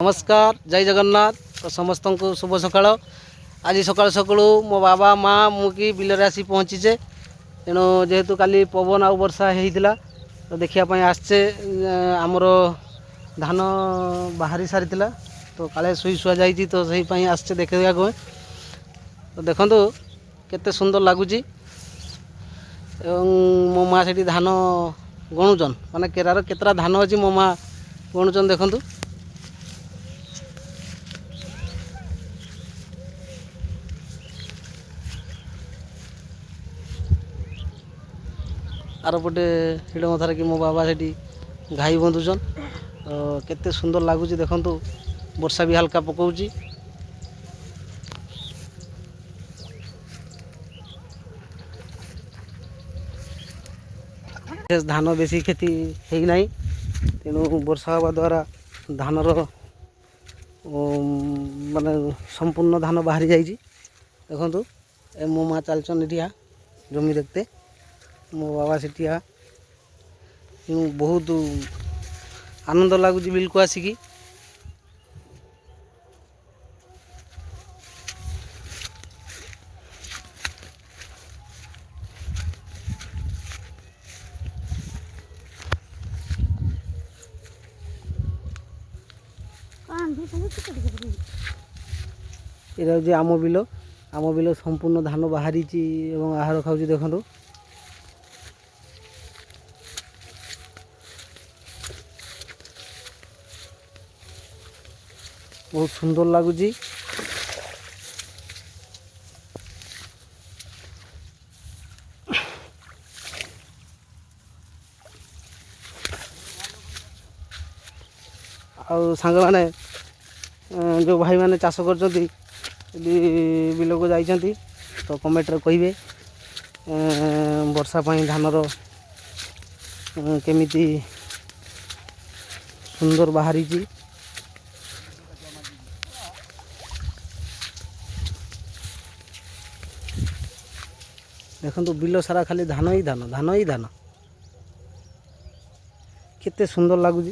नमस्कार जय जगन्नाथ तो समस्त को शुभ सकाळ। आज सकाल सकाळू मो बाबा माँ मुझे बिलरे आसी पहुँचीचे तेणु जेहेतु काली पवन आ वर्षा होता तो देखापी आसचे आमर धान बाहरी सारी तो काले शुई शुआ जाइए तो सही आसचे देखा तो देखु केते सुंदर लगुच मो माँ से धान गणुचन माने केरार केतरा धान अच्छी मो माँ गणुचन देखु आरपटे हिड़ मथार कि मो बाबा से घाई बंधुचन तो केते सुंदर लगुच देखु वर्षा भी हल्का पकाउची धान बेसी खेती है ना तेणु वर्षा हवा द्वारा धानर माने संपूर्ण धान बाहरी जाइए देखु मो माँ चलचन एटिया जमी देखते मो बाबा सेठिया बहुत आनंद लगुच बिल को आसिकी ये जे आम बिल संपूर्ण धान बाहरी आहार खाऊँ देखु बहुत सुंदर लगुच आउ सांग माने जो भाई माने चाष कर बिल को जाइछंती तो कमेंट रे कहिबे वर्षा पाई धानर केमिति सुंदर बाहरी देखो बिल सारा खाली धान ही धान केते सुंदर लगुच।